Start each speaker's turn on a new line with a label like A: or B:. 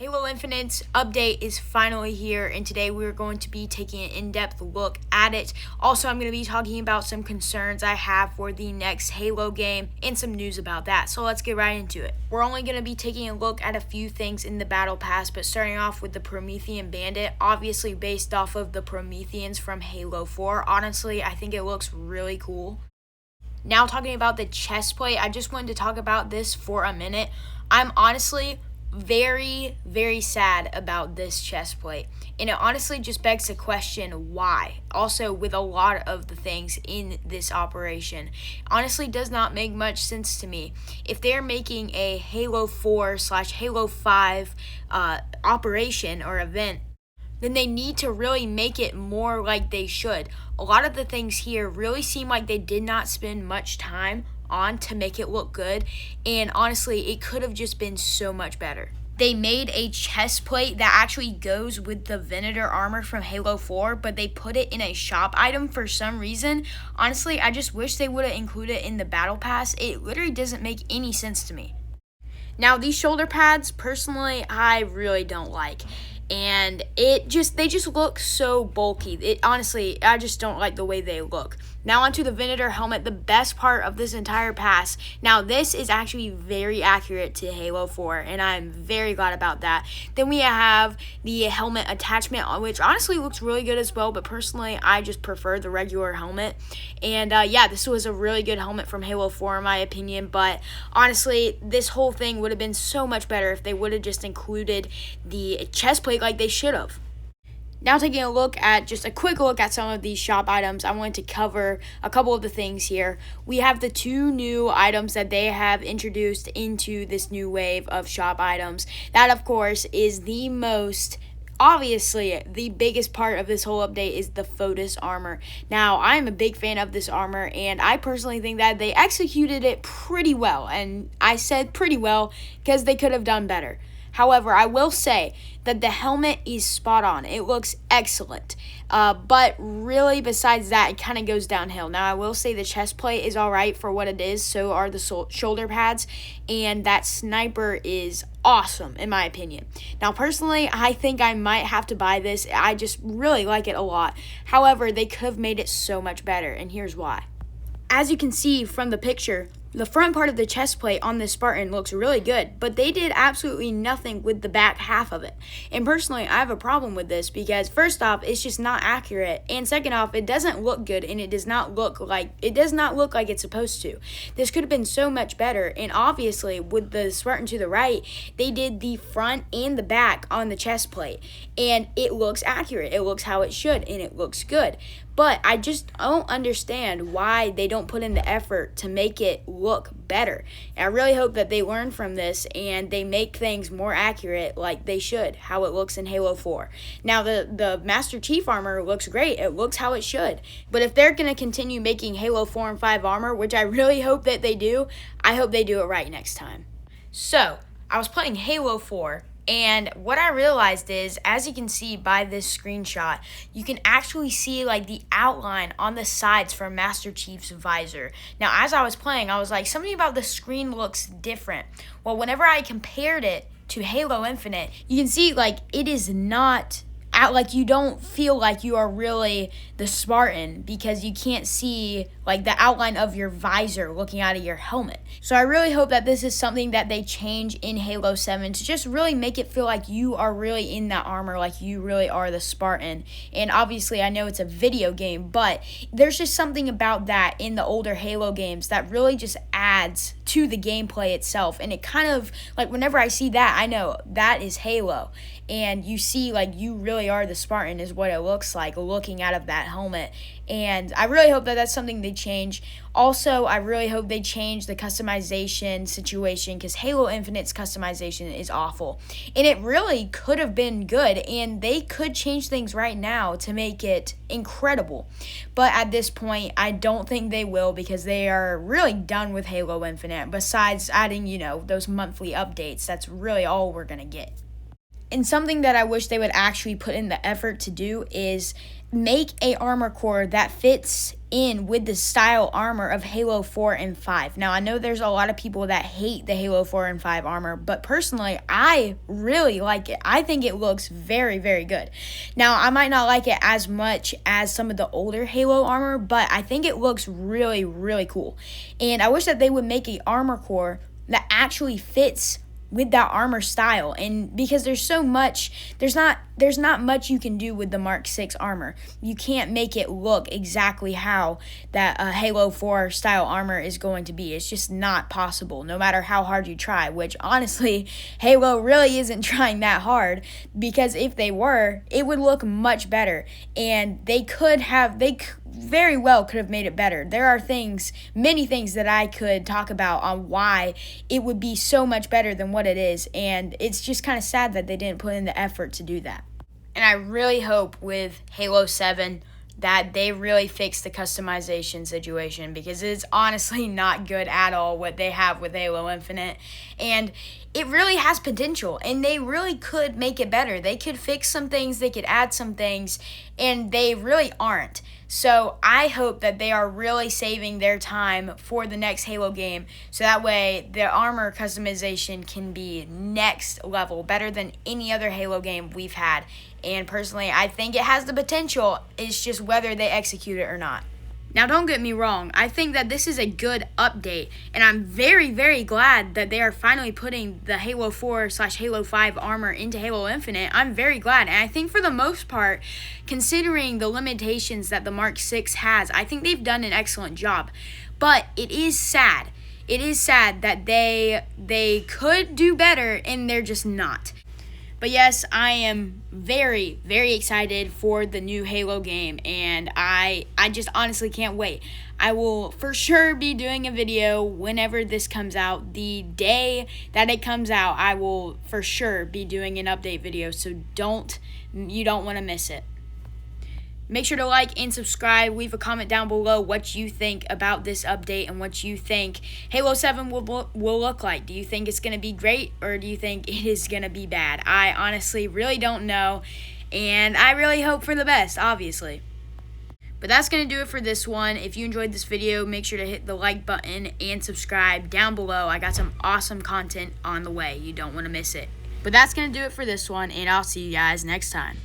A: Halo Infinite's update is finally here, and today we're going to be taking an in-depth look at it. Also, I'm going to be talking about some concerns I have for the next Halo game and some news about that. So let's get right into it. We're only going to be taking a look at a few things in the Battle Pass, but starting off with the Promethean Bandit, obviously based off of the Prometheans from Halo 4. Honestly, I think it looks really cool. Now talking about the chest plate, I just wanted to talk about this for a minute. I'm honestly very sad about this chest plate, and it honestly just begs the question why. Also, with a lot of the things in this operation, honestly does not make much sense to me. If they're making a Halo 4/Halo 5 operation or event, then they need to really make it more like they should. A lot of the things here really seem like they did not spend much time on to make it look good, and honestly, it could have just been so much better. They made a chest plate that actually goes with the Venator armor from Halo 4, but they put it in a shop item for some reason. Honestly, I just wish they would have included it in the Battle Pass. It literally doesn't make any sense to me. Now, these shoulder pads, personally, I really don't like. And they just look so bulky. Honestly, I just don't like the way they look. Now onto the Venator helmet, the best part of this entire pass. Now this is actually very accurate to Halo 4, and I'm very glad about that. Then we have the helmet attachment, which honestly looks really good as well, but personally I just prefer the regular helmet. And yeah, this was a really good helmet from Halo 4 in my opinion, but honestly, this whole thing would have been so much better if they would have just included the chest plate like they should have. Now taking a quick look at some of these shop items, I wanted to cover a couple of the things here. We have the two new items that they have introduced into this new wave of shop items. That, of course, is obviously, the biggest part of this whole update is the Fotis armor. Now, I'm a big fan of this armor, and I personally think that they executed it pretty well. And I said pretty well because they could have done better. However, I will say that the helmet is spot on. It looks excellent. But really, besides that, it kind of goes downhill. Now, I will say the chest plate is all right for what it is. So are the shoulder pads. And that sniper is awesome, in my opinion. Now, personally, I think I might have to buy this. I just really like it a lot. However, they could have made it so much better. And here's why. As you can see from the picture, the front part of the chest plate on this Spartan looks really good, but they did absolutely nothing with the back half of it. And personally, I have a problem with this because first off, it's just not accurate, and second off, it doesn't look good, and it does not look like it's supposed to. This could have been so much better, and obviously with the Spartan to the right, they did the front and the back on the chest plate, and it looks accurate. It looks how it should, and it looks good. But I just don't understand why they don't put in the effort to make it look better. And I really hope that they learn from this and they make things more accurate like they should, how it looks in Halo 4. Now, the Master Chief armor looks great. It looks how it should. But if they're going to continue making Halo 4 and 5 armor, which I really hope that they do, I hope they do it right next time. So, I was playing Halo 4. And what I realized is, as you can see by this screenshot, you can actually see like the outline on the sides for Master Chief's visor. Now, as I was playing, I was like, something about the screen looks different. Well, whenever I compared it to Halo Infinite, you can see like it is not like you don't feel like you are really the Spartan because you can't see like the outline of your visor looking out of your helmet. So I really hope that this is something that they change in Halo 7 to just really make it feel like you are really in that armor, like you really are the Spartan. And obviously I know it's a video game, but there's just something about that in the older Halo games that really just adds to the gameplay itself. And it kind of like whenever I see that, I know that is Halo. And you see like you really are the Spartan is what it looks like looking out of that helmet. And I really hope that that's something they change. Also, I really hope they change the customization situation because Halo Infinite's customization is awful. And it really could have been good, and they could change things right now to make it incredible. But at this point, I don't think they will because they are really done with Halo Infinite. Besides adding, those monthly updates, that's really all we're going to get. And something that I wish they would actually put in the effort to do is make a armor core that fits in with the style armor of Halo 4 and 5. Now, I know there's a lot of people that hate the Halo 4 and 5 armor, but personally, I really like it. I think it looks very, very good. Now, I might not like it as much as some of the older Halo armor, but I think it looks really, really cool. And I wish that they would make an armor core that actually fits with that armor style, and because there's not much you can do with the Mark 6 armor. You can't make it look exactly how that Halo 4 style armor is going to be. It's just not possible, no matter how hard you try, which honestly, Halo really isn't trying that hard, because if they were, it would look much better, and they very well could have made it better. There are many things that I could talk about on why it would be so much better than what it is, and it's just kind of sad that they didn't put in the effort to do that. And I really hope with Halo 7 that they really fix the customization situation, because it's honestly not good at all what they have with Halo Infinite, and it really has potential, and they really could make it better. They could fix some things, they could add some things, and they really aren't. So I hope that they are really saving their time for the next Halo game, so that way their armor customization can be next level, better than any other Halo game we've had. And personally, I think it has the potential. It's just whether they execute it or not. Now, don't get me wrong. I think that this is a good update, and I'm very, very glad that they are finally putting the Halo 4/Halo 5 armor into Halo Infinite. I'm very glad, and I think for the most part, considering the limitations that the Mark 6 has, I think they've done an excellent job. But it is sad. It is sad that they could do better, and they're just not. But yes, I am very, very excited for the new Halo game, and I just honestly can't wait. I will for sure be doing a video whenever this comes out. The day that it comes out, I will for sure be doing an update video, so you don't want to miss it. Make sure to like and subscribe. Leave a comment down below what you think about this update and what you think Halo 7 will look like. Do you think it's going to be great, or do you think it is going to be bad? I honestly really don't know, and I really hope for the best, obviously. But that's going to do it for this one. If you enjoyed this video, make sure to hit the like button and subscribe down below. I got some awesome content on the way. You don't want to miss it. But that's going to do it for this one, and I'll see you guys next time.